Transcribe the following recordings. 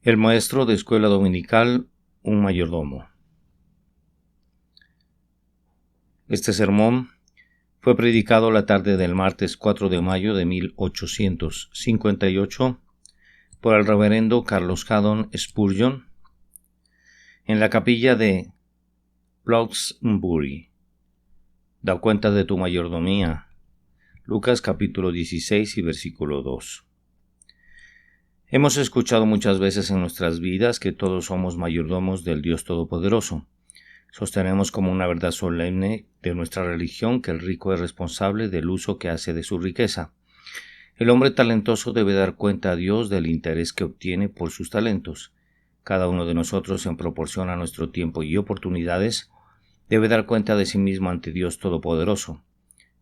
El maestro de escuela dominical, un mayordomo. Este sermón fue predicado la tarde del martes 4 de mayo de 1858 por el reverendo Carlos Haddon Spurgeon en la capilla de Bloxbury. Da cuenta de tu mayordomía. Lucas capítulo 16 y versículo 2. Hemos escuchado muchas veces en nuestras vidas que todos somos mayordomos del Dios Todopoderoso. Sostenemos como una verdad solemne de nuestra religión que el rico es responsable del uso que hace de su riqueza. El hombre talentoso debe dar cuenta a Dios del interés que obtiene por sus talentos. Cada uno de nosotros, en proporción a nuestro tiempo y oportunidades, debe dar cuenta de sí mismo ante Dios Todopoderoso.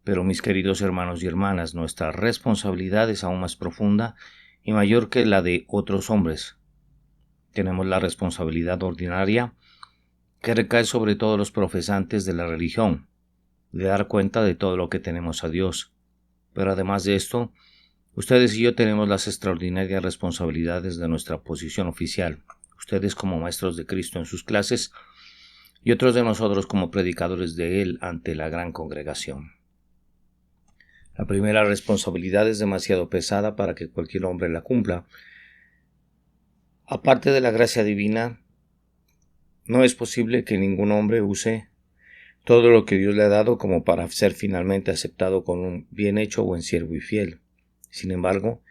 Pero, mis queridos hermanos y hermanas, nuestra responsabilidad es aún más profunda y mayor que la de otros hombres. Tenemos la responsabilidad ordinaria que recae sobre todos los profesantes de la religión, de dar cuenta de todo lo que tenemos a Dios. Pero además de esto, ustedes y yo tenemos las extraordinarias responsabilidades de nuestra posición oficial, ustedes como maestros de Cristo en sus clases y otros de nosotros como predicadores de Él ante la gran congregación. La primera responsabilidad es demasiado pesada para que cualquier hombre la cumpla. Aparte de la gracia divina, no es posible que ningún hombre use todo lo que Dios le ha dado como para ser finalmente aceptado con un bien hecho, buen siervo y fiel. Sin embargo,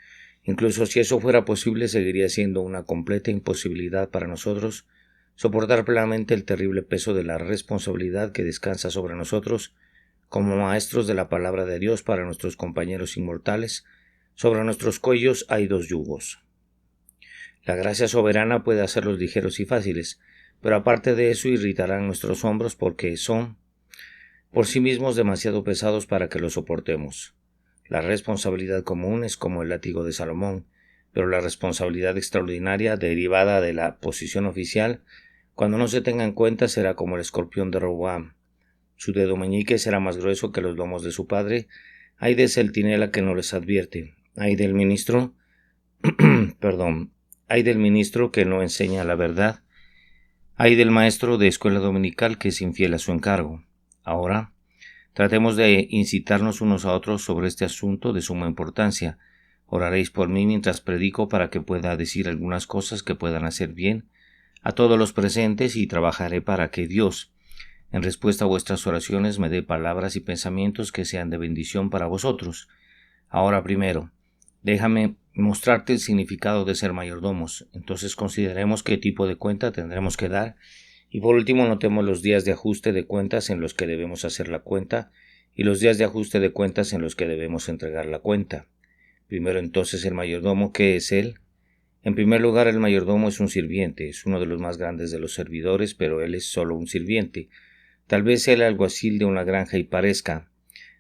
incluso si eso fuera posible, seguiría siendo una completa imposibilidad para nosotros soportar plenamente el terrible peso de la responsabilidad que descansa sobre nosotros como maestros de la palabra de Dios para nuestros compañeros inmortales. Sobre nuestros cuellos hay dos yugos. La gracia soberana puede hacerlos ligeros y fáciles, pero aparte de eso irritarán nuestros hombros porque son por sí mismos demasiado pesados para que los soportemos. La responsabilidad común es como el látigo de Salomón, pero la responsabilidad extraordinaria derivada de la posición oficial, cuando no se tenga en cuenta, será como el escorpión de Roboam. Su dedo meñique será más grueso que los lomos de su padre. Ay de centinela que no les advierte. Ay del ministro, ay del ministro que no enseña la verdad. Ay del maestro de escuela dominical que es infiel a su encargo. Ahora, tratemos de incitarnos unos a otros sobre este asunto de suma importancia. Oraréis por mí mientras predico para que pueda decir algunas cosas que puedan hacer bien a todos los presentes y trabajaré para que Dios, en respuesta a vuestras oraciones, me dé palabras y pensamientos que sean de bendición para vosotros. Ahora primero, déjame mostrarte el significado de ser mayordomos. Entonces consideremos qué tipo de cuenta tendremos que dar. Y por último, notemos los días de ajuste de cuentas en los que debemos hacer la cuenta y los días de ajuste de cuentas en los que debemos entregar la cuenta. Primero entonces el mayordomo, ¿qué es él? En primer lugar, el mayordomo es un sirviente, es uno de los más grandes de los servidores, pero él es solo un sirviente. Tal vez sea el alguacil de una granja y parezca,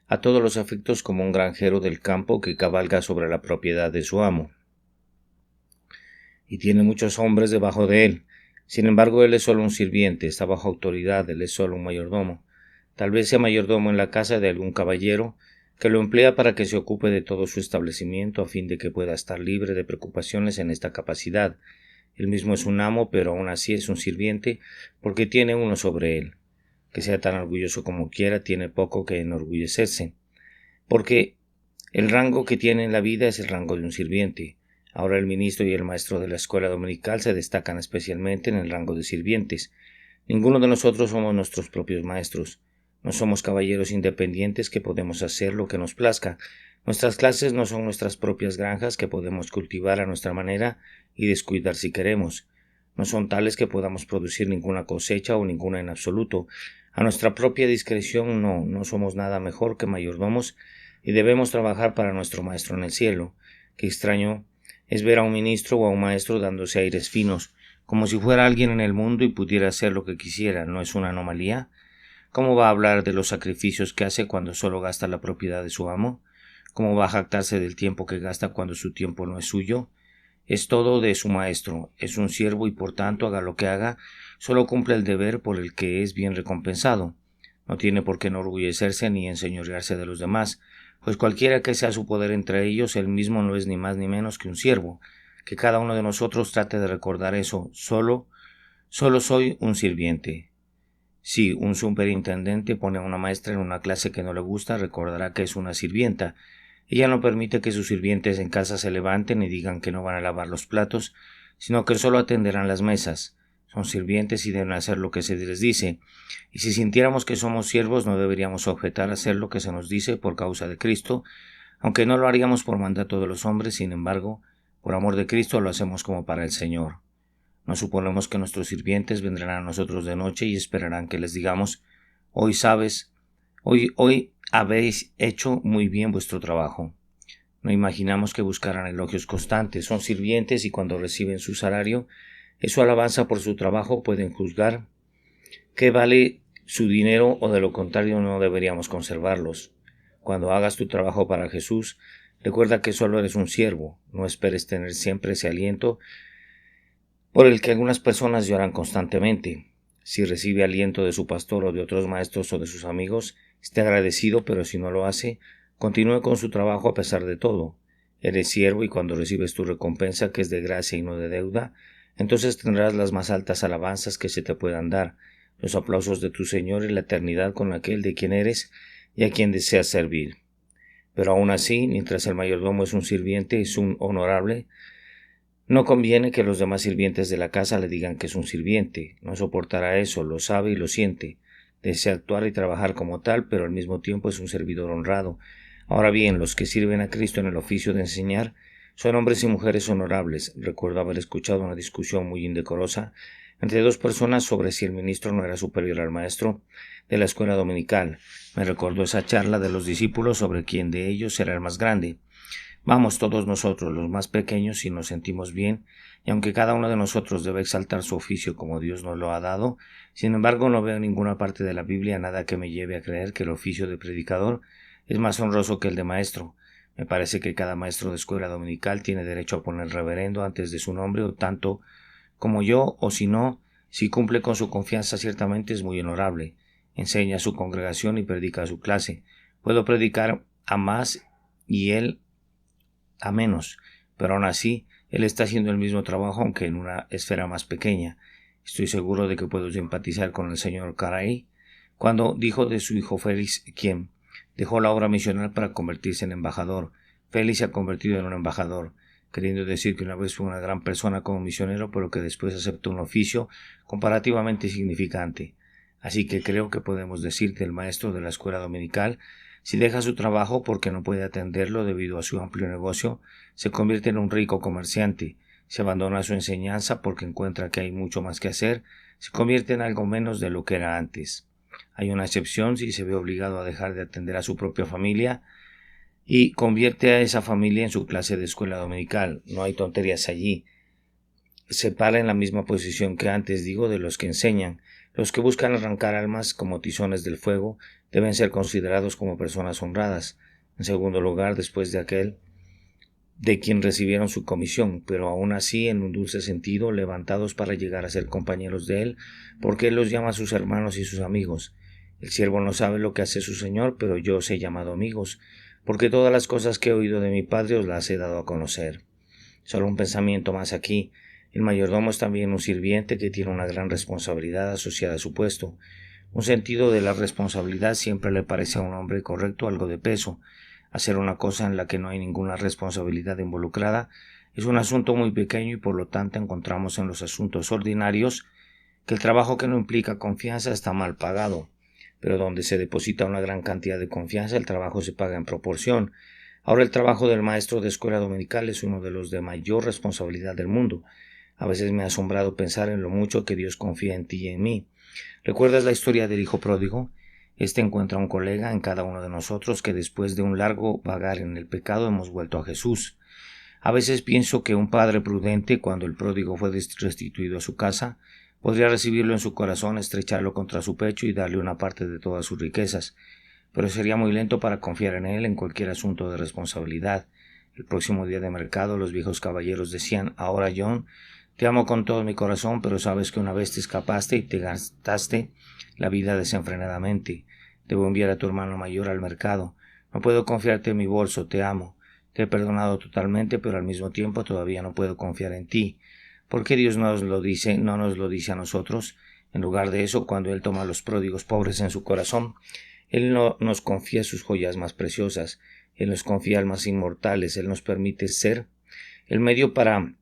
a todos los efectos, como un granjero del campo que cabalga sobre la propiedad de su amo. Y tiene muchos hombres debajo de él. Sin embargo, él es solo un sirviente, está bajo autoridad, él es solo un mayordomo. Tal vez sea mayordomo en la casa de algún caballero, que lo emplea para que se ocupe de todo su establecimiento a fin de que pueda estar libre de preocupaciones en esta capacidad. Él mismo es un amo, pero aún así es un sirviente, porque tiene uno sobre él. Que sea tan orgulloso como quiera, tiene poco que enorgullecerse, porque el rango que tiene en la vida es el rango de un sirviente. Ahora el ministro y el maestro de la escuela dominical se destacan especialmente en el rango de sirvientes. Ninguno de nosotros somos nuestros propios maestros. No somos caballeros independientes que podemos hacer lo que nos plazca. Nuestras clases no son nuestras propias granjas que podemos cultivar a nuestra manera y descuidar si queremos. No son tales que podamos producir ninguna cosecha o ninguna en absoluto. A nuestra propia discreción no somos nada mejor que mayordomos y debemos trabajar para nuestro maestro en el cielo. Qué extraño es ver a un ministro o a un maestro dándose aires finos, como si fuera alguien en el mundo y pudiera hacer lo que quisiera. ¿No es una anomalía? ¿Cómo va a hablar de los sacrificios que hace cuando solo gasta la propiedad de su amo? ¿Cómo va a jactarse del tiempo que gasta cuando su tiempo no es suyo? Es todo de su maestro, es un siervo y por tanto, haga lo que haga, solo cumple el deber por el que es bien recompensado. No tiene por qué enorgullecerse ni enseñorearse de los demás, pues cualquiera que sea su poder entre ellos, él mismo no es ni más ni menos que un siervo. Que cada uno de nosotros trate de recordar eso. Solo soy un sirviente. Si un superintendente pone a una maestra en una clase que no le gusta, recordará que es una sirvienta. Ella no permite que sus sirvientes en casa se levanten y digan que no van a lavar los platos, sino que solo atenderán las mesas. Son sirvientes y deben hacer lo que se les dice. Y si sintiéramos que somos siervos, no deberíamos objetar a hacer lo que se nos dice por causa de Cristo, aunque no lo haríamos por mandato de los hombres. Sin embargo, por amor de Cristo lo hacemos como para el Señor. No suponemos que nuestros sirvientes vendrán a nosotros de noche y esperarán que les digamos: hoy habéis hecho muy bien vuestro trabajo. No imaginamos que buscarán elogios constantes. Son sirvientes y cuando reciben su salario, es su alabanza por su trabajo, pueden juzgar qué vale su dinero o de lo contrario no deberíamos conservarlos. Cuando hagas tu trabajo para Jesús, recuerda que solo eres un siervo. No esperes tener siempre ese aliento por el que algunas personas lloran constantemente. Si recibe aliento de su pastor o de otros maestros o de sus amigos, esté agradecido, pero si no lo hace, continúe con su trabajo a pesar de todo. Eres siervo y cuando recibes tu recompensa, que es de gracia y no de deuda, entonces tendrás las más altas alabanzas que se te puedan dar, los aplausos de tu Señor y la eternidad con aquel de quien eres y a quien deseas servir. Pero aún así, mientras el mayordomo es un sirviente, es un honorable, no conviene que los demás sirvientes de la casa le digan que es un sirviente. No soportará eso, lo sabe y lo siente. Desea actuar y trabajar como tal, pero al mismo tiempo es un servidor honrado. Ahora bien, los que sirven a Cristo en el oficio de enseñar son hombres y mujeres honorables. Recuerdo haber escuchado una discusión muy indecorosa entre dos personas sobre si el ministro no era superior al maestro de la escuela dominical. Me recordó esa charla de los discípulos sobre quién de ellos era el más grande. Vamos todos nosotros, los más pequeños, si nos sentimos bien, y aunque cada uno de nosotros debe exaltar su oficio como Dios nos lo ha dado, sin embargo no veo en ninguna parte de la Biblia nada que me lleve a creer que el oficio de predicador es más honroso que el de maestro. Me parece que cada maestro de escuela dominical tiene derecho a poner reverendo antes de su nombre, o tanto como yo, o si no, si cumple con su confianza ciertamente es muy honorable. Enseña a su congregación y predica a su clase. Puedo predicar a más y él a menos, pero aún así, él está haciendo el mismo trabajo aunque en una esfera más pequeña. Estoy seguro de que puedo simpatizar con el señor Carey cuando dijo de su hijo Félix, quien dejó la obra misional para convertirse en embajador. Félix se ha convertido en un embajador, queriendo decir que una vez fue una gran persona como misionero, pero que después aceptó un oficio comparativamente insignificante. Así que creo que podemos decir que el maestro de la escuela dominical, si deja su trabajo porque no puede atenderlo debido a su amplio negocio, se convierte en un rico comerciante. Si abandona su enseñanza porque encuentra que hay mucho más que hacer, se convierte en algo menos de lo que era antes. Hay una excepción si se ve obligado a dejar de atender a su propia familia y convierte a esa familia en su clase de escuela dominical. No hay tonterías allí. Se para en la misma posición que antes, digo, de los que enseñan. Los que buscan arrancar almas como tizones del fuego deben ser considerados como personas honradas. En segundo lugar, después de aquel de quien recibieron su comisión, pero aún así en un dulce sentido, levantados para llegar a ser compañeros de él, porque él los llama sus hermanos y sus amigos. El siervo no sabe lo que hace su señor, pero yo os he llamado amigos, porque todas las cosas que he oído de mi Padre os las he dado a conocer. Solo un pensamiento más aquí. El mayordomo es también un sirviente que tiene una gran responsabilidad asociada a su puesto. Un sentido de la responsabilidad siempre le parece a un hombre correcto algo de peso. Hacer una cosa en la que no hay ninguna responsabilidad involucrada es un asunto muy pequeño y por lo tanto encontramos en los asuntos ordinarios que el trabajo que no implica confianza está mal pagado. Pero donde se deposita una gran cantidad de confianza, el trabajo se paga en proporción. Ahora el trabajo del maestro de escuela dominical es uno de los de mayor responsabilidad del mundo. A veces me ha asombrado pensar en lo mucho que Dios confía en ti y en mí. ¿Recuerdas la historia del hijo pródigo? Este encuentra un colega en cada uno de nosotros que después de un largo vagar en el pecado hemos vuelto a Jesús. A veces pienso que un padre prudente, cuando el pródigo fue restituido a su casa, podría recibirlo en su corazón, estrecharlo contra su pecho y darle una parte de todas sus riquezas, pero sería muy lento para confiar en él en cualquier asunto de responsabilidad. El próximo día de mercado los viejos caballeros decían: ahora, John, te amo con todo mi corazón, pero sabes que una vez te escapaste y te gastaste la vida desenfrenadamente. Debo enviar a tu hermano mayor al mercado. No puedo confiarte en mi bolso, te amo. Te he perdonado totalmente, pero al mismo tiempo todavía no puedo confiar en ti. ¿Por qué Dios no nos lo dice a nosotros? En lugar de eso, cuando Él toma a los pródigos pobres en su corazón, Él no nos confía sus joyas más preciosas, Él nos confía almas inmortales, Él nos permite ser el medio para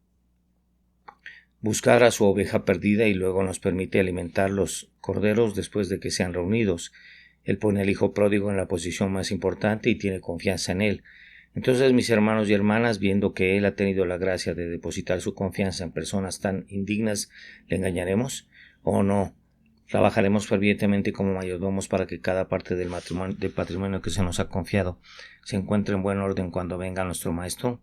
buscar a su oveja perdida y luego nos permite alimentar los corderos después de que sean reunidos. Él pone al hijo pródigo en la posición más importante y tiene confianza en él. Entonces, mis hermanos y hermanas, viendo que él ha tenido la gracia de depositar su confianza en personas tan indignas, ¿le engañaremos o no? Trabajaremos fervientemente como mayordomos para que cada parte del patrimonio que se nos ha confiado se encuentre en buen orden cuando venga nuestro Maestro,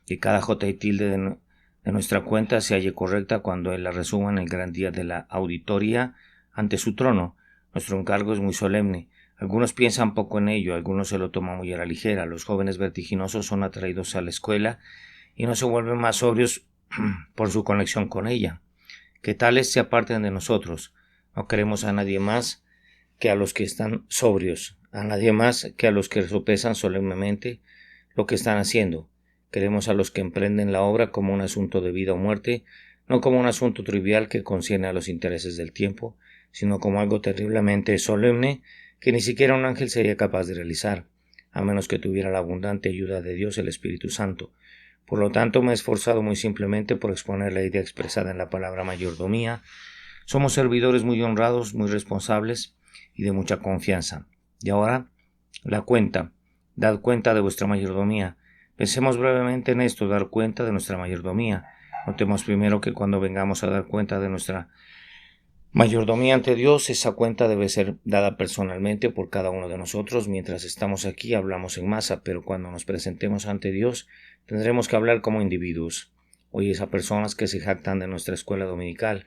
y cada jota y tilde de nuestra cuenta se halle correcta cuando Él la resuma en el gran día de la auditoría ante su trono. Nuestro encargo es muy solemne. Algunos piensan poco en ello, algunos se lo toman muy a la ligera. Los jóvenes vertiginosos son atraídos a la escuela y no se vuelven más sobrios por su conexión con ella. Que tales se aparten de nosotros. No queremos a nadie más que a los que están sobrios, a nadie más que a los que sopesan solemnemente lo que están haciendo. Queremos a los que emprenden la obra como un asunto de vida o muerte, no como un asunto trivial que concierne a los intereses del tiempo, sino como algo terriblemente solemne que ni siquiera un ángel sería capaz de realizar, a menos que tuviera la abundante ayuda de Dios el Espíritu Santo. Por lo tanto, me he esforzado muy simplemente por exponer la idea expresada en la palabra mayordomía. Somos servidores muy honrados, muy responsables y de mucha confianza. Y ahora, la cuenta. Dad cuenta de vuestra mayordomía. Pensemos brevemente en esto, dar cuenta de nuestra mayordomía. Notemos primero que cuando vengamos a dar cuenta de nuestra mayordomía ante Dios, esa cuenta debe ser dada personalmente por cada uno de nosotros. Mientras estamos aquí hablamos en masa, pero cuando nos presentemos ante Dios tendremos que hablar como individuos. Oyes a personas que se jactan de nuestra escuela dominical.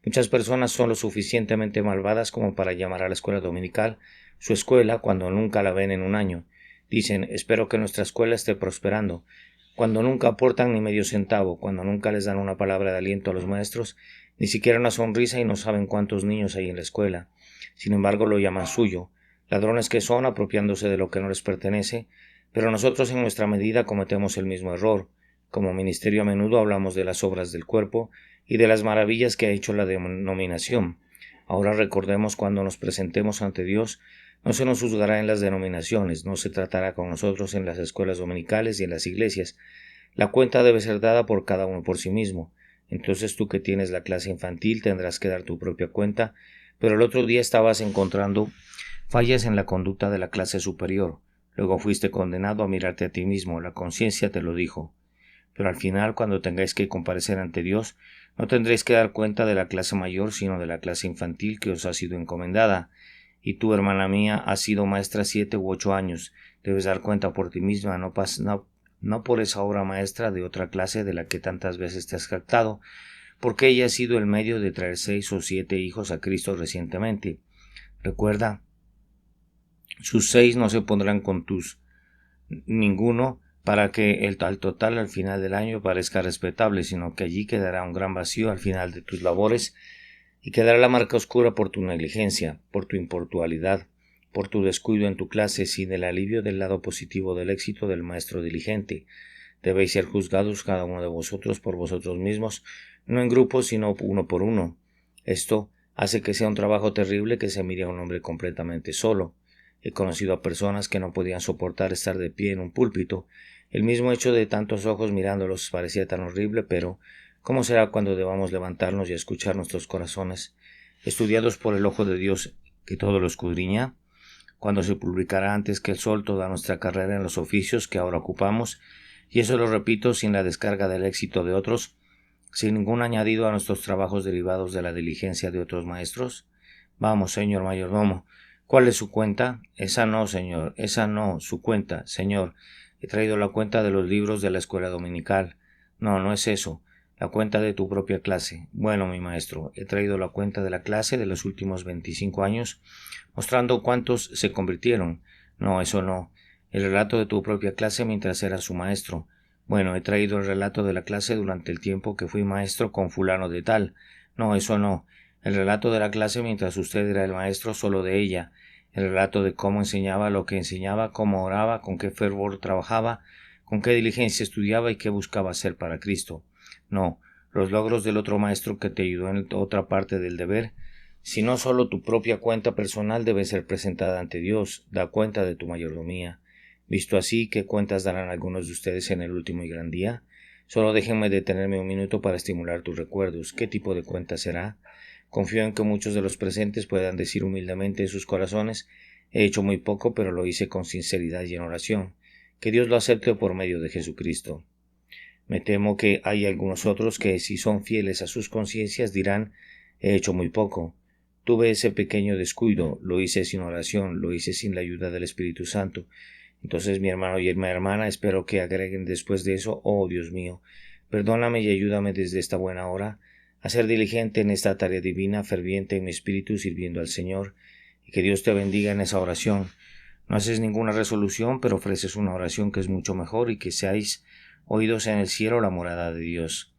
Muchas personas son lo suficientemente malvadas como para llamar a la escuela dominical su escuela cuando nunca la ven en un año. Dicen, espero que nuestra escuela esté prosperando, cuando nunca aportan ni medio centavo, cuando nunca les dan una palabra de aliento a los maestros, ni siquiera una sonrisa, y no saben cuántos niños hay en la escuela. Sin embargo, lo llaman suyo. Ladrones que son, apropiándose de lo que no les pertenece, pero nosotros en nuestra medida cometemos el mismo error. Como ministerio a menudo hablamos de las obras del cuerpo y de las maravillas que ha hecho la denominación. Ahora recordemos, cuando nos presentemos ante Dios, no se nos juzgará en las denominaciones, no se tratará con nosotros en las escuelas dominicales y en las iglesias. La cuenta debe ser dada por cada uno por sí mismo. Entonces tú, que tienes la clase infantil, tendrás que dar tu propia cuenta, pero el otro día estabas encontrando fallas en la conducta de la clase superior. Luego fuiste condenado a mirarte a ti mismo, la conciencia te lo dijo. Pero al final, cuando tengáis que comparecer ante Dios, no tendréis que dar cuenta de la clase mayor, sino de la clase infantil que os ha sido encomendada. Y tú, hermana mía, has sido maestra 7 u 8 años. Debes dar cuenta por ti misma, no por esa obra maestra de otra clase de la que tantas veces te has jactado, porque ella ha sido el medio de traer 6 o 7 hijos a Cristo recientemente. Recuerda, sus 6 no se pondrán con tus ninguno para que el total al final del año parezca respetable, sino que allí quedará un gran vacío al final de tus labores, y quedará la marca oscura por tu negligencia, por tu impuntualidad, por tu descuido en tu clase, sin el alivio del lado positivo del éxito del maestro diligente. Debéis ser juzgados cada uno de vosotros por vosotros mismos, no en grupos, sino uno por uno. Esto hace que sea un trabajo terrible que se mire a un hombre completamente solo. He conocido a personas que no podían soportar estar de pie en un púlpito. El mismo hecho de tantos ojos mirándolos parecía tan horrible, pero ¿cómo será cuando debamos levantarnos y escuchar nuestros corazones, estudiados por el ojo de Dios que todo lo escudriña? Cuando se publicará antes que el sol toda nuestra carrera en los oficios que ahora ocupamos, y eso lo repito sin la descarga del éxito de otros, sin ningún añadido a nuestros trabajos derivados de la diligencia de otros maestros. Vamos, señor mayordomo, ¿cuál es su cuenta? Esa no, señor, esa no, su cuenta, señor. He traído la cuenta de los libros de la escuela dominical. No, no es eso. La cuenta de tu propia clase. Bueno, mi maestro, he traído la cuenta de la clase de los últimos 25 años, mostrando cuántos se convirtieron. No, eso no. El relato de tu propia clase mientras eras su maestro. Bueno, he traído el relato de la clase durante el tiempo que fui maestro con fulano de tal. No, eso no. El relato de la clase mientras usted era el maestro solo de ella. El relato de cómo enseñaba, lo que enseñaba, cómo oraba, con qué fervor trabajaba, con qué diligencia estudiaba y qué buscaba hacer para Cristo. No, los logros del otro maestro que te ayudó en otra parte del deber, sino solo tu propia cuenta personal debe ser presentada ante Dios. Da cuenta de tu mayordomía. Visto así, ¿qué cuentas darán algunos de ustedes en el último y gran día? Solo déjenme detenerme un minuto para estimular tus recuerdos. ¿Qué tipo de cuenta será? Confío en que muchos de los presentes puedan decir humildemente en sus corazones: he hecho muy poco, pero lo hice con sinceridad y en oración. Que Dios lo acepte por medio de Jesucristo. Me temo que hay algunos otros que, si son fieles a sus conciencias, dirán: he hecho muy poco. Tuve ese pequeño descuido, lo hice sin oración, lo hice sin la ayuda del Espíritu Santo. Entonces, mi hermano y mi hermana, espero que agreguen después de eso: oh Dios mío, perdóname y ayúdame desde esta buena hora a ser diligente en esta tarea divina, ferviente en mi espíritu, sirviendo al Señor, y que Dios te bendiga en esa oración. No haces ninguna resolución, pero ofreces una oración que es mucho mejor, y que seáis oídos en el cielo, la morada de Dios.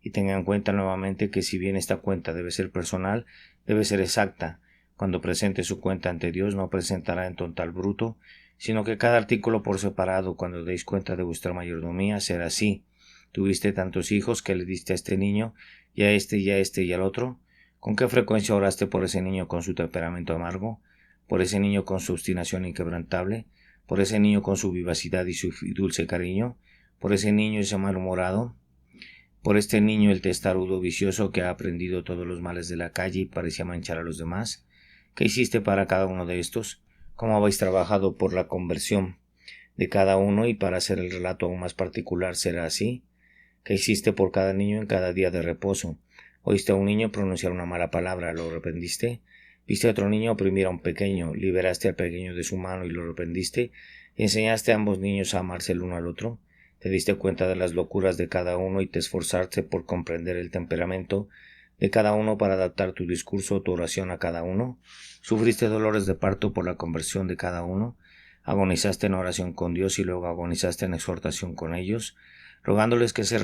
Y tengan en cuenta nuevamente que si bien esta cuenta debe ser personal, debe ser exacta. Cuando presente su cuenta ante Dios, no presentará en total bruto, sino que cada artículo por separado. Cuando deis cuenta de vuestra mayordomía, será así: tuviste tantos hijos, que le diste a este niño, y a este, y a este, y al otro. ¿Con qué frecuencia oraste por ese niño con su temperamento amargo? ¿Por ese niño con su obstinación inquebrantable? ¿Por ese niño con su vivacidad y su dulce cariño? ¿Por ese niño ese malhumorado? ¿Por este niño el testarudo vicioso que ha aprendido todos los males de la calle y parecía manchar a los demás? ¿Qué hiciste para cada uno de estos? ¿Cómo habéis trabajado por la conversión de cada uno? Y para hacer el relato aún más particular, ¿será así? ¿Qué hiciste por cada niño en cada día de reposo? ¿Oíste a un niño pronunciar una mala palabra? ¿Lo arrepentiste? ¿Viste a otro niño oprimir a un pequeño? ¿Liberaste al pequeño de su mano y lo arrepentiste? ¿Y enseñaste a ambos niños a amarse el uno al otro? ¿Te diste cuenta de las locuras de cada uno y te esforzaste por comprender el temperamento de cada uno para adaptar tu discurso o tu oración a cada uno? ¿Sufriste dolores de parto por la conversión de cada uno? ¿Agonizaste en oración con Dios y luego agonizaste en exhortación con ellos, rogándoles que se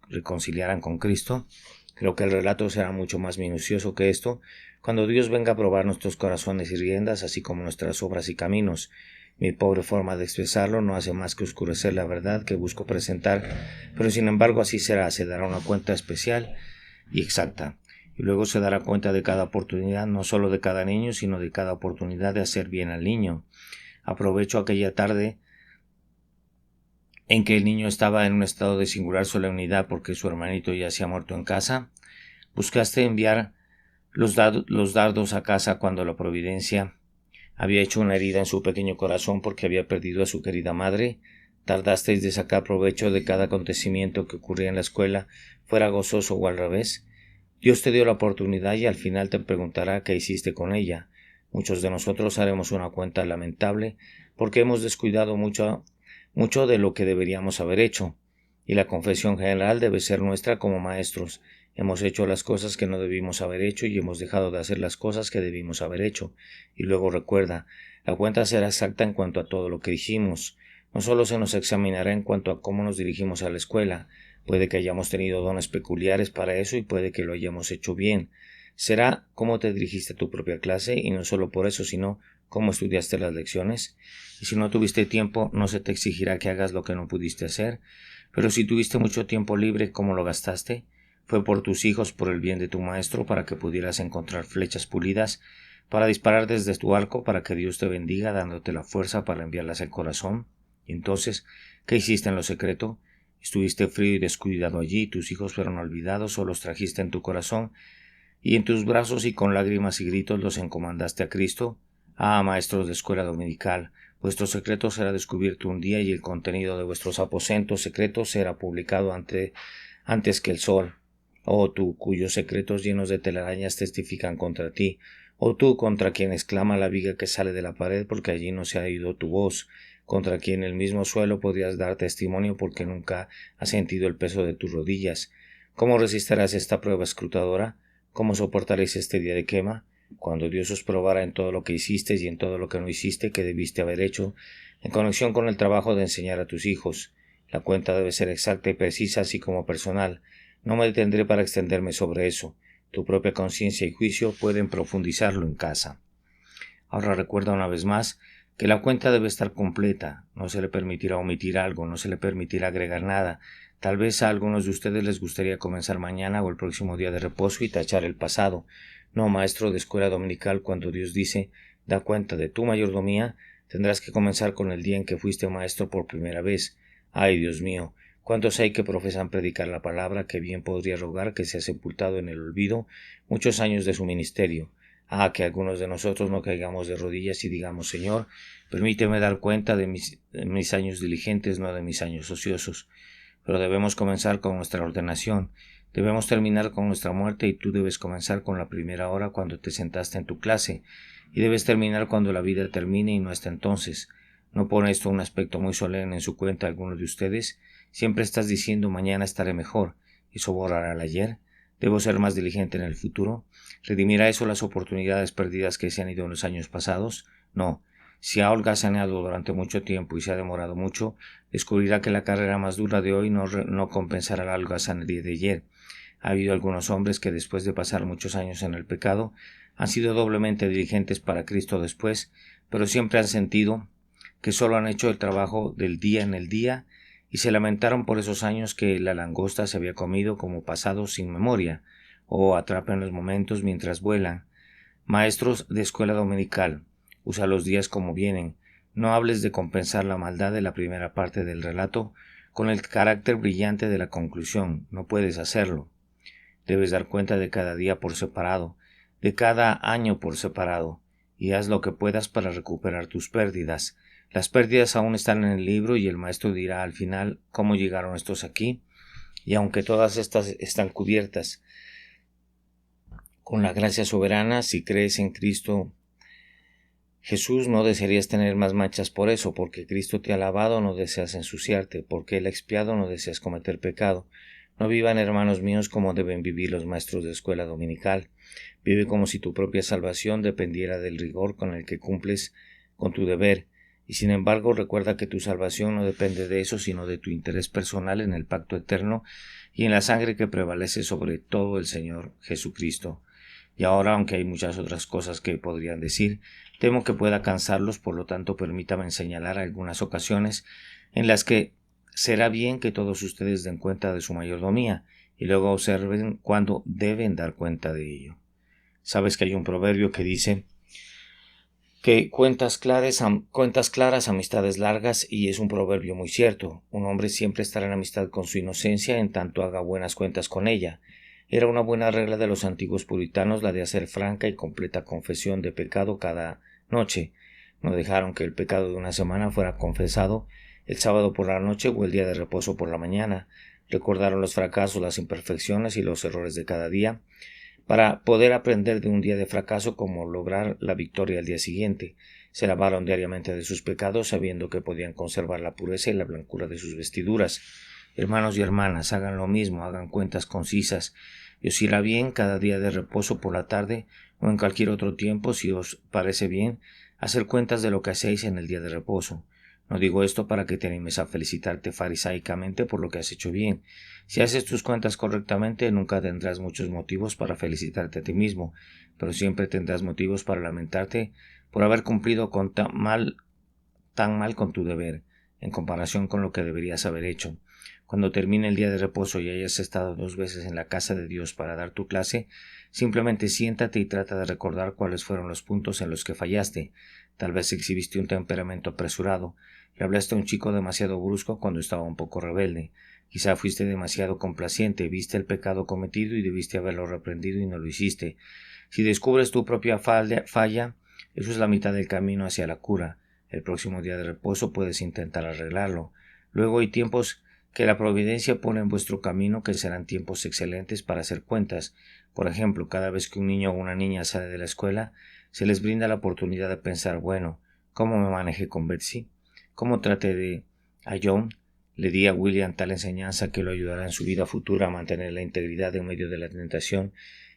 reconciliaran con Cristo? Creo que el relato será mucho más minucioso que esto cuando Dios venga a probar nuestros corazones y riendas, así como nuestras obras y caminos. Mi pobre forma de expresarlo no hace más que oscurecer la verdad que busco presentar, pero sin embargo así será. Se dará una cuenta especial y exacta, y luego se dará cuenta de cada oportunidad, no solo de cada niño, sino de cada oportunidad de hacer bien al niño. Aprovecho aquella tarde en que el niño estaba en un estado de singular solemnidad porque su hermanito ya se ha muerto en casa. Buscaste enviar los dardos a casa cuando la providencia había hecho una herida en su pequeño corazón porque había perdido a su querida madre. Tardasteis de sacar provecho de cada acontecimiento que ocurría en la escuela, fuera gozoso o al revés. Dios te dio la oportunidad y al final te preguntará qué hiciste con ella. Muchos de nosotros haremos una cuenta lamentable porque hemos descuidado mucho de lo que deberíamos haber hecho, y la confesión general debe ser nuestra como maestros. Hemos hecho las cosas que no debimos haber hecho y hemos dejado de hacer las cosas que debimos haber hecho. Y luego recuerda, la cuenta será exacta en cuanto a todo lo que dijimos. No solo se nos examinará en cuanto a cómo nos dirigimos a la escuela. Puede que hayamos tenido dones peculiares para eso y puede que lo hayamos hecho bien. Será cómo te dirigiste a tu propia clase, y no solo por eso, sino cómo estudiaste las lecciones. Y si no tuviste tiempo, no se te exigirá que hagas lo que no pudiste hacer. Pero si tuviste mucho tiempo libre, ¿cómo lo gastaste? Fue por tus hijos, por el bien de tu maestro, para que pudieras encontrar flechas pulidas para disparar desde tu arco, para que Dios te bendiga dándote la fuerza para enviarlas al corazón. Y entonces, ¿qué hiciste en lo secreto? Estuviste frío y descuidado allí, tus hijos fueron olvidados o los trajiste en tu corazón y en tus brazos, y con lágrimas y gritos los encomendaste a Cristo. Ah, maestros de escuela dominical, vuestro secreto será descubierto un día y el contenido de vuestros aposentos secretos será publicado antes que el sol. Oh tú, cuyos secretos llenos de telarañas testifican contra ti, oh tú contra quien exclama la viga que sale de la pared porque allí no se ha oído tu voz, contra quien el mismo suelo podrías dar testimonio porque nunca has sentido el peso de tus rodillas. ¿Cómo resistirás esta prueba escrutadora? ¿Cómo soportaréis este día de quema? Cuando Dios os probara en todo lo que hiciste y en todo lo que no hiciste que debiste haber hecho, en conexión con el trabajo de enseñar a tus hijos. La cuenta debe ser exacta y precisa, así como personal. No me detendré para extenderme sobre eso. Tu propia conciencia y juicio pueden profundizarlo en casa. Ahora recuerda una vez más que la cuenta debe estar completa, no se le permitirá omitir algo, no se le permitirá agregar nada. Tal vez a algunos de ustedes les gustaría comenzar mañana o el próximo día de reposo y tachar el pasado. No, maestro de escuela dominical, cuando Dios dice, da cuenta de tu mayordomía, tendrás que comenzar con el día en que fuiste maestro por primera vez. Ay, Dios mío, ¿cuántos hay que profesan predicar la palabra que bien podría rogar que sea sepultado en el olvido muchos años de su ministerio? Que algunos de nosotros no caigamos de rodillas y digamos, Señor, permíteme dar cuenta de mis años diligentes, no de mis años ociosos. Pero debemos comenzar con nuestra ordenación, debemos terminar con nuestra muerte y tú debes comenzar con la primera hora cuando te sentaste en tu clase, y debes terminar cuando la vida termine y no hasta entonces. ¿No pone esto un aspecto muy solemne en su cuenta algunos de ustedes? Siempre estás diciendo mañana estaré mejor, ¿eso borrará el ayer? ¿Debo ser más diligente en el futuro? ¿Redimirá eso las oportunidades perdidas que se han ido en los años pasados? No. Si ha holgazaneado durante mucho tiempo y se ha demorado mucho, descubrirá que la carrera más dura de hoy no compensará la holgazanería de ayer. Ha habido algunos hombres que después de pasar muchos años en el pecado han sido doblemente diligentes para Cristo después, pero siempre han sentido que solo han hecho el trabajo del día en el día y se lamentaron por esos años que la langosta se había comido como pasados sin memoria, o atrapan los momentos mientras vuelan. Maestros de escuela dominical, usa los días como vienen, no hables de compensar la maldad de la primera parte del relato con el carácter brillante de la conclusión, no puedes hacerlo. Debes dar cuenta de cada día por separado, de cada año por separado, y haz lo que puedas para recuperar tus pérdidas. Las pérdidas aún están en el libro y el maestro dirá al final cómo llegaron estos aquí, y aunque todas estas están cubiertas con la gracia soberana, si crees en Cristo Jesús, no desearías tener más manchas por eso, porque Cristo te ha lavado, no deseas ensuciarte, porque Él ha expiado, no deseas cometer pecado. No vivan, hermanos míos, como deben vivir los maestros de escuela dominical. Vive como si tu propia salvación dependiera del rigor con el que cumples con tu deber, y sin embargo recuerda que tu salvación no depende de eso, sino de tu interés personal en el pacto eterno y en la sangre que prevalece sobre todo el Señor Jesucristo. Y ahora, aunque hay muchas otras cosas que podrían decir, temo que pueda cansarlos, por lo tanto permítame señalar algunas ocasiones en las que será bien que todos ustedes den cuenta de su mayordomía y luego observen cuándo deben dar cuenta de ello. Sabes que hay un proverbio que dice que cuentas claras, amistades largas, y es un proverbio muy cierto. Un hombre siempre estará en amistad con su inocencia en tanto haga buenas cuentas con ella. Era una buena regla de los antiguos puritanos la de hacer franca y completa confesión de pecado cada noche. No dejaron que el pecado de una semana fuera confesado el sábado por la noche o el día de reposo por la mañana. Recordaron los fracasos, las imperfecciones y los errores de cada día, para poder aprender de un día de fracaso cómo lograr la victoria al día siguiente. Se lavaron diariamente de sus pecados, sabiendo que podían conservar la pureza y la blancura de sus vestiduras. Hermanos y hermanas, hagan lo mismo, hagan cuentas concisas, y os irá bien cada día de reposo por la tarde o en cualquier otro tiempo, si os parece bien, hacer cuentas de lo que hacéis en el día de reposo. No digo esto para que te animes a felicitarte farisaicamente por lo que has hecho bien. Si haces tus cuentas correctamente, nunca tendrás muchos motivos para felicitarte a ti mismo, pero siempre tendrás motivos para lamentarte por haber cumplido tan mal con tu deber, en comparación con lo que deberías haber hecho. Cuando termine el día de reposo y hayas estado 2 veces en la casa de Dios para dar tu clase, simplemente siéntate y trata de recordar cuáles fueron los puntos en los que fallaste. Tal vez exhibiste un temperamento apresurado, le hablaste a un chico demasiado brusco cuando estaba un poco rebelde, quizá fuiste demasiado complaciente, viste el pecado cometido y debiste haberlo reprendido y no lo hiciste. Si descubres tu propia falla, eso es la mitad del camino hacia la cura. El próximo día de reposo puedes intentar arreglarlo. Luego hay tiempos que la providencia pone en vuestro camino que serán tiempos excelentes para hacer cuentas. Por ejemplo, cada vez que un niño o una niña sale de la escuela, se les brinda la oportunidad de pensar, bueno, ¿cómo me manejé con Betsy? ¿Cómo traté a John? ¿Le di a William tal enseñanza que lo ayudará en su vida futura a mantener la integridad en medio de la tentación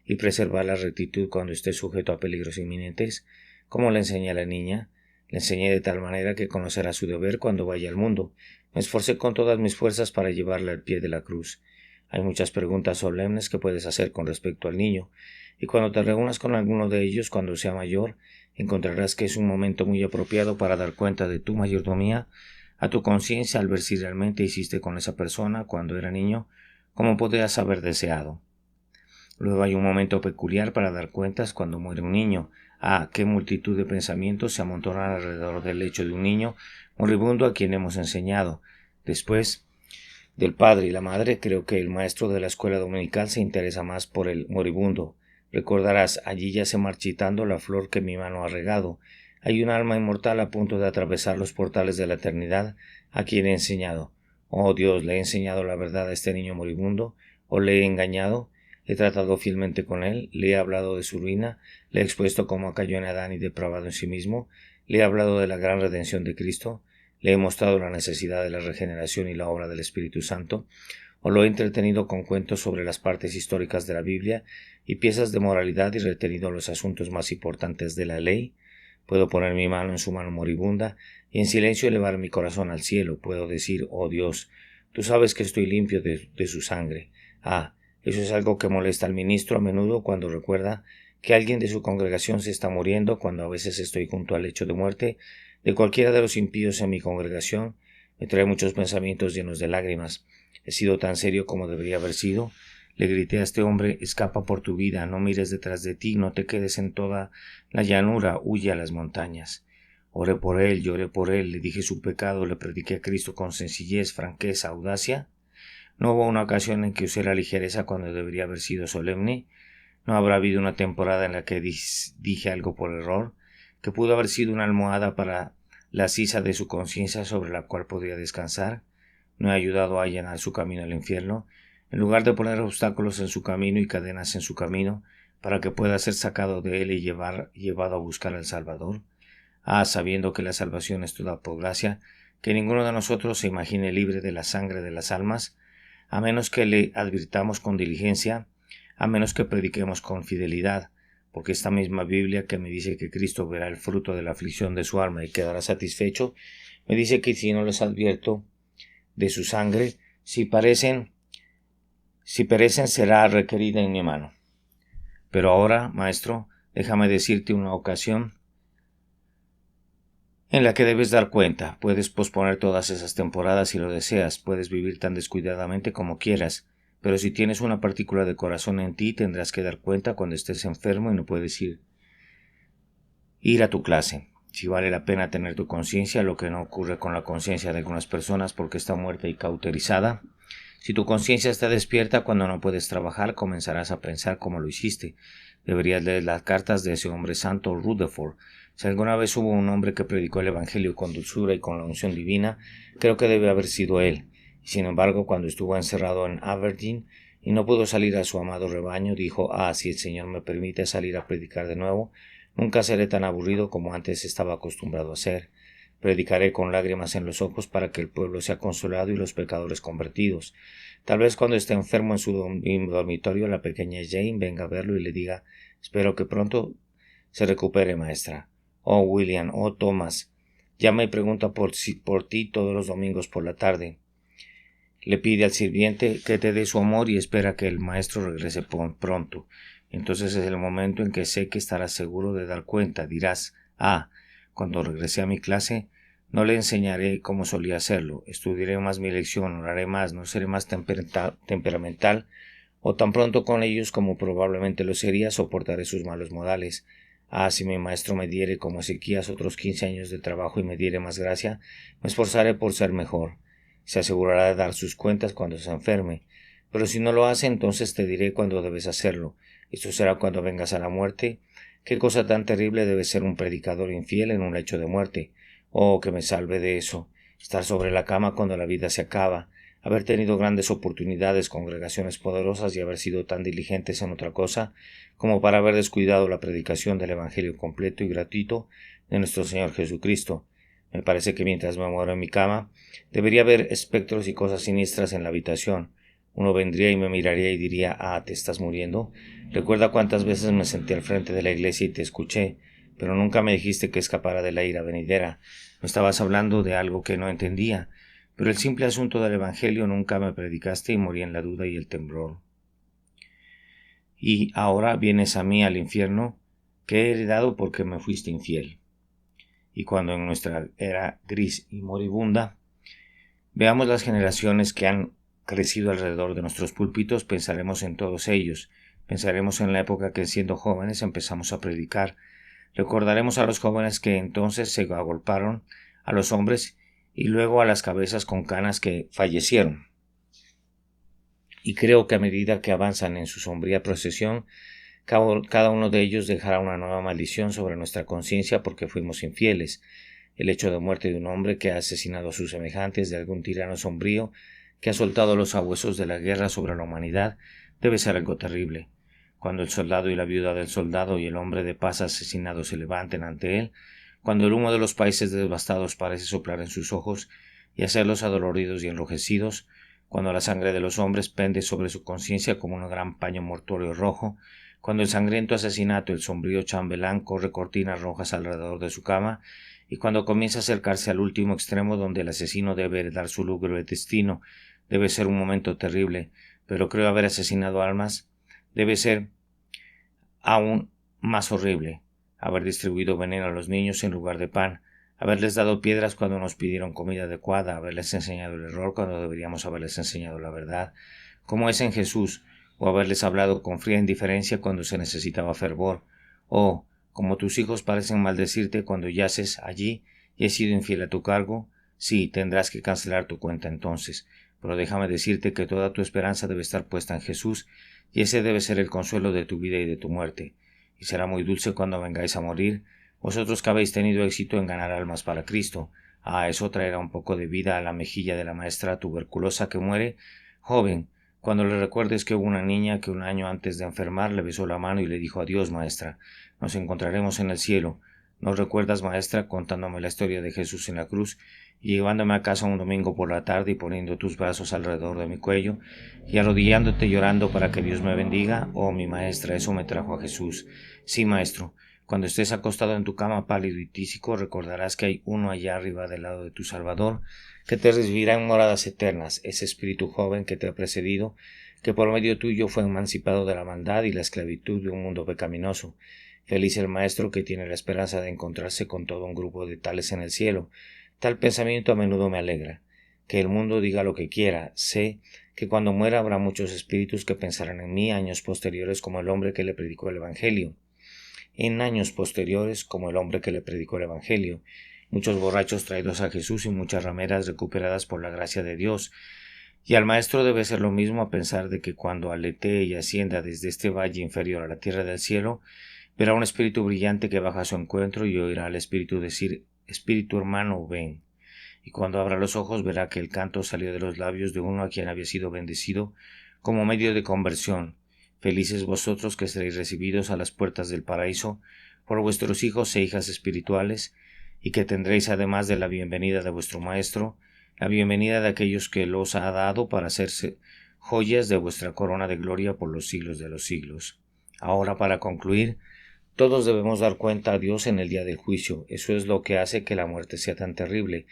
y preservar la rectitud cuando esté sujeto a peligros inminentes? ¿Cómo le enseñé a la niña? Le enseñé de tal manera que conocerá su deber cuando vaya al mundo. Me esforcé con todas mis fuerzas para llevarla al pie de la cruz. Hay muchas preguntas solemnes que puedes hacer con respecto al niño, y cuando te reúnas con alguno de ellos cuando sea mayor, encontrarás que es un momento muy apropiado para dar cuenta de tu mayordomía a tu conciencia al ver si realmente hiciste con esa persona cuando era niño como podías haber deseado. Luego hay un momento peculiar para dar cuentas cuando muere un niño. Qué multitud de pensamientos se amontonan alrededor del lecho de un niño moribundo a quien hemos enseñado. Después del padre y la madre, creo que el maestro de la escuela dominical se interesa más por el moribundo. Recordarás, allí yace marchitando la flor que mi mano ha regado. Hay un alma inmortal a punto de atravesar los portales de la eternidad a quien he enseñado. Oh Dios, ¿le he enseñado la verdad a este niño moribundo? ¿O le he engañado? He tratado fielmente con él, le he hablado de su ruina, le he expuesto cómo cayó en Adán y depravado en sí mismo, le he hablado de la gran redención de Cristo, le he mostrado la necesidad de la regeneración y la obra del Espíritu Santo, o lo he entretenido con cuentos sobre las partes históricas de la Biblia y piezas de moralidad y retenido los asuntos más importantes de la ley. Puedo poner mi mano en su mano moribunda y en silencio elevar mi corazón al cielo. Puedo decir, oh Dios, tú sabes que estoy limpio de su sangre. Eso es algo que molesta al ministro a menudo cuando recuerda que alguien de su congregación se está muriendo, cuando a veces estoy junto al lecho de muerte de cualquiera de los impíos en mi congregación. Me trae muchos pensamientos llenos de lágrimas. He sido tan serio como debería haber sido. Le grité a este hombre, escapa por tu vida, no mires detrás de ti, no te quedes en toda la llanura, huye a las montañas. Oré por él, lloré por él, le dije su pecado, le prediqué a Cristo con sencillez, franqueza, audacia. No hubo una ocasión en que usé la ligereza cuando debería haber sido solemne. No habrá habido una temporada en la que dije algo por error, que pudo haber sido una almohada para la sisa de su conciencia sobre la cual podría descansar. No he ayudado a allanar su camino al infierno, en lugar de poner obstáculos en su camino y cadenas en su camino, para que pueda ser sacado de él y llevado a buscar al Salvador. Sabiendo que la salvación es toda por gracia, que ninguno de nosotros se imagine libre de la sangre de las almas, a menos que le advirtamos con diligencia, a menos que prediquemos con fidelidad, porque esta misma Biblia que me dice que Cristo verá el fruto de la aflicción de su alma y quedará satisfecho, me dice que si no les advierto de su sangre, si perecen será requerida en mi mano. Pero ahora, maestro, déjame decirte una ocasión en la que debes dar cuenta. Puedes posponer todas esas temporadas si lo deseas, puedes vivir tan descuidadamente como quieras, pero si tienes una partícula de corazón en ti, tendrás que dar cuenta cuando estés enfermo y no puedes ir a tu clase. Si vale la pena tener tu conciencia, lo que no ocurre con la conciencia de algunas personas porque está muerta y cauterizada. Si tu conciencia está despierta cuando no puedes trabajar, comenzarás a pensar como lo hiciste. Deberías leer las cartas de ese hombre santo Rutherford. Si alguna vez hubo un hombre que predicó el Evangelio con dulzura y con la unción divina, creo que debe haber sido él. Y sin embargo, cuando estuvo encerrado en Aberdeen y no pudo salir a su amado rebaño, dijo, si el Señor me permite salir a predicar de nuevo, nunca seré tan aburrido como antes estaba acostumbrado a ser. Predicaré con lágrimas en los ojos para que el pueblo sea consolado y los pecadores convertidos. Tal vez cuando esté enfermo en su dormitorio, la pequeña Jane venga a verlo y le diga, espero que pronto se recupere, maestra. Oh, William, oh, Thomas, llama y pregunta por ti todos los domingos por la tarde. Le pide al sirviente que te dé su amor y espera que el maestro regrese pronto. Entonces es el momento en que sé que estarás seguro de dar cuenta. Dirás, cuando regrese a mi clase, no le enseñaré como solía hacerlo, estudiaré más mi lección, oraré más, no seré más temperamental o tan pronto con ellos como probablemente lo sería, soportaré sus malos modales. Si mi maestro me diere como Ezequías otros 15 años de trabajo y me diere más gracia, me esforzaré por ser mejor. Se asegurará de dar sus cuentas cuando se enferme, pero si no lo hace, entonces te diré cuándo debes hacerlo. Esto será cuando vengas a la muerte. Qué cosa tan terrible debe ser un predicador infiel en un lecho de muerte. Oh, que me salve de eso. Estar sobre la cama cuando la vida se acaba, haber tenido grandes oportunidades, congregaciones poderosas y haber sido tan diligentes en otra cosa como para haber descuidado la predicación del Evangelio completo y gratuito de nuestro Señor Jesucristo. Me parece que mientras me muero en mi cama, debería haber espectros y cosas siniestras en la habitación. Uno vendría y me miraría y diría, ¿te estás muriendo? Recuerda cuántas veces me senté al frente de la iglesia y te escuché, pero nunca me dijiste que escapara de la ira venidera. No estabas hablando de algo que no entendía, pero el simple asunto del Evangelio nunca me predicaste y morí en la duda y el temblor. Y ahora vienes a mí al infierno. que he heredado porque me fuiste infiel. Y cuando en nuestra era gris y moribunda veamos las generaciones que han crecido alrededor de nuestros púlpitos, pensaremos en todos ellos, pensaremos en la época que siendo jóvenes empezamos a predicar, recordaremos a los jóvenes que entonces se agolparon a los hombres y luego a las cabezas con canas que fallecieron. Y creo que a medida que avanzan en su sombría procesión, cada uno de ellos dejará una nueva maldición sobre nuestra conciencia porque fuimos infieles. El hecho de muerte de un hombre que ha asesinado a sus semejantes, de algún tirano sombrío que ha soltado los sabuesos de la guerra sobre la humanidad, debe ser algo terrible. Cuando el soldado y la viuda del soldado y el hombre de paz asesinado se levanten ante él, cuando el humo de los países devastados parece soplar en sus ojos y hacerlos adoloridos y enrojecidos, cuando la sangre de los hombres pende sobre su conciencia como un gran paño mortuorio rojo, cuando el sangriento asesinato, el sombrío chambelán corre cortinas rojas alrededor de su cama, y cuando comienza a acercarse al último extremo donde el asesino debe heredar su lúgubre destino, debe ser un momento terrible, pero creo haber asesinado almas, debe ser aún más horrible, haber distribuido veneno a los niños en lugar de pan, haberles dado piedras cuando nos pidieron comida adecuada, haberles enseñado el error cuando deberíamos haberles enseñado la verdad, como es en Jesús, o haberles hablado con fría indiferencia cuando se necesitaba fervor, o, como tus hijos parecen maldecirte cuando yaces allí y he sido infiel a tu cargo, sí, tendrás que cancelar tu cuenta entonces, pero déjame decirte que toda tu esperanza debe estar puesta en Jesús, y ese debe ser el consuelo de tu vida y de tu muerte, y será muy dulce cuando vengáis a morir, vosotros que habéis tenido éxito en ganar almas para Cristo. Eso traerá un poco de vida a la mejilla de la maestra tuberculosa que muere. Joven, cuando le recuerdes que hubo una niña que un año antes de enfermar le besó la mano y le dijo adiós, maestra, nos encontraremos en el cielo. ¿No recuerdas, maestra, contándome la historia de Jesús en la cruz y llevándome a casa un domingo por la tarde y poniendo tus brazos alrededor de mi cuello y arrodillándote llorando para que Dios me bendiga? Oh, mi maestra, eso me trajo a Jesús. Sí, maestro. Cuando estés acostado en tu cama pálido y tísico, recordarás que hay uno allá arriba del lado de tu Salvador, que te recibirá en moradas eternas, ese espíritu joven que te ha precedido, que por medio tuyo fue emancipado de la maldad y la esclavitud de un mundo pecaminoso. Feliz el maestro que tiene la esperanza de encontrarse con todo un grupo de tales en el cielo. Tal pensamiento a menudo me alegra. Que el mundo diga lo que quiera, sé que cuando muera habrá muchos espíritus que pensarán en mí años posteriores como el hombre que le predicó el Evangelio. En años posteriores como el hombre que le predicó el Evangelio, muchos borrachos traídos a Jesús y muchas rameras recuperadas por la gracia de Dios. Y al maestro debe ser lo mismo a pensar de que cuando aletee y ascienda desde este valle inferior a la tierra del cielo, verá un espíritu brillante que baja a su encuentro y oirá al espíritu decir: Espíritu hermano, ven. Y cuando abra los ojos verá que el canto salió de los labios de uno a quien había sido bendecido como medio de conversión. Felices vosotros que seréis recibidos a las puertas del paraíso por vuestros hijos e hijas espirituales, y que tendréis además de la bienvenida de vuestro Maestro, la bienvenida de aquellos que los ha dado para hacerse joyas de vuestra corona de gloria por los siglos de los siglos. Ahora, para concluir, todos debemos dar cuenta a Dios en el día del juicio. Eso es lo que hace que la muerte sea tan terrible.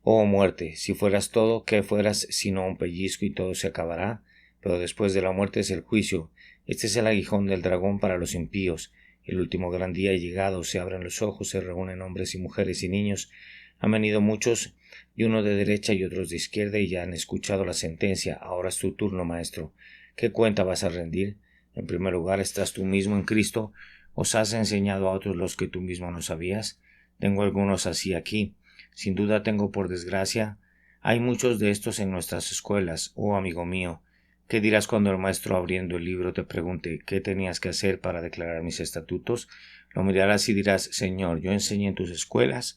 Oh muerte, si fueras todo, ¿qué fueras sino un pellizco y todo se acabará? Pero después de la muerte es el juicio. Este es el aguijón del dragón para los impíos. El último gran día ha llegado, se abren los ojos, se reúnen hombres y mujeres y niños. Han venido muchos, y uno de derecha y otros de izquierda, y ya han escuchado la sentencia. Ahora es tu turno, maestro. ¿Qué cuenta vas a rendir? En primer lugar, ¿estás tú mismo en Cristo? ¿Os has enseñado a otros los que tú mismo no sabías? Tengo algunos así aquí. Sin duda tengo por desgracia. Hay muchos de estos en nuestras escuelas. Oh, amigo mío, ¿qué dirás cuando el maestro abriendo el libro te pregunte qué tenías que hacer para declarar mis estatutos? Lo mirarás y dirás: Señor, yo enseñé en tus escuelas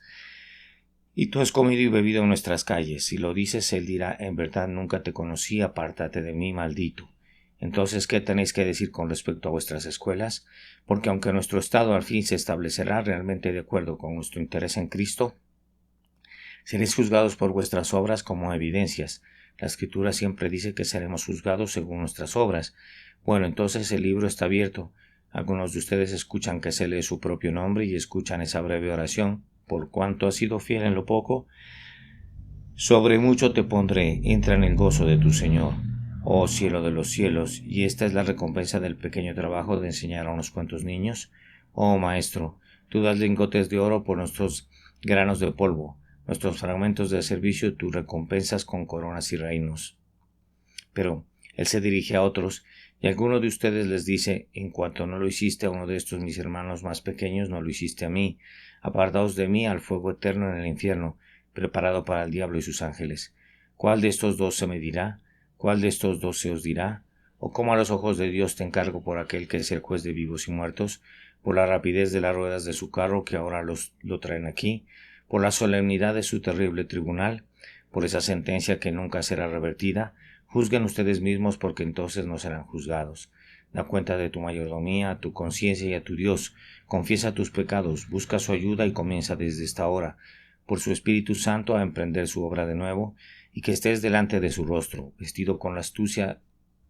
y tú has comido y bebido en nuestras calles. Si lo dices, él dirá: en verdad nunca te conocí, apártate de mí, maldito. Entonces, ¿qué tenéis que decir con respecto a vuestras escuelas? Porque aunque nuestro estado al fin se establecerá realmente de acuerdo con nuestro interés en Cristo, seréis juzgados por vuestras obras como evidencias. La Escritura siempre dice que seremos juzgados según nuestras obras. Bueno, entonces el libro está abierto. Algunos de ustedes escuchan que se lee su propio nombre y escuchan esa breve oración: por cuanto has sido fiel en lo poco, sobre mucho te pondré, entra en el gozo de tu Señor. Oh cielo de los cielos, ¿y esta es la recompensa del pequeño trabajo de enseñar a unos cuantos niños? Oh Maestro, tú das lingotes de oro por nuestros granos de polvo, nuestros fragmentos de servicio, tú recompensas con coronas y reinos. Pero él se dirige a otros, y alguno de ustedes les dice: en cuanto no lo hiciste a uno de estos mis hermanos más pequeños, no lo hiciste a mí. Apartaos de mí al fuego eterno en el infierno, preparado para el diablo y sus ángeles. ¿Cuál de estos dos se medirá? ¿Cuál de estos dos se os dirá? ¿O cómo a los ojos de Dios te encargo por aquel que es el juez de vivos y muertos, por la rapidez de las ruedas de su carro que ahora lo traen aquí, por la solemnidad de su terrible tribunal, por esa sentencia que nunca será revertida? Juzguen ustedes mismos, porque entonces no serán juzgados. Da cuenta de tu mayordomía a tu conciencia y a tu Dios. Confiesa tus pecados, busca su ayuda y comienza desde esta hora, por su Espíritu Santo, a emprender su obra de nuevo, y que estés delante de su rostro, vestido con la astucia,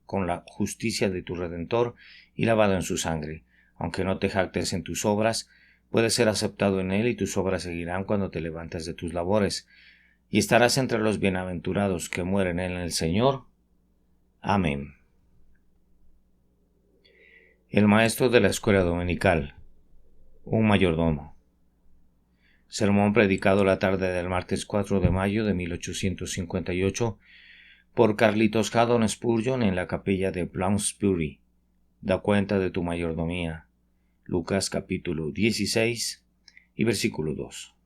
con la justicia de tu Redentor y lavado en su sangre. Aunque no te jactes en tus obras, puedes ser aceptado en él, y tus obras seguirán cuando te levantes de tus labores, y estarás entre los bienaventurados que mueren en el Señor. Amén. El maestro de la escuela dominical, un mayordomo. Sermón predicado la tarde del martes 4 de mayo de 1858 por Carlitos Haddon Spurgeon en la capilla de Bloomsbury. Da cuenta de tu mayordomía. Lucas capítulo 16 y versículo 2.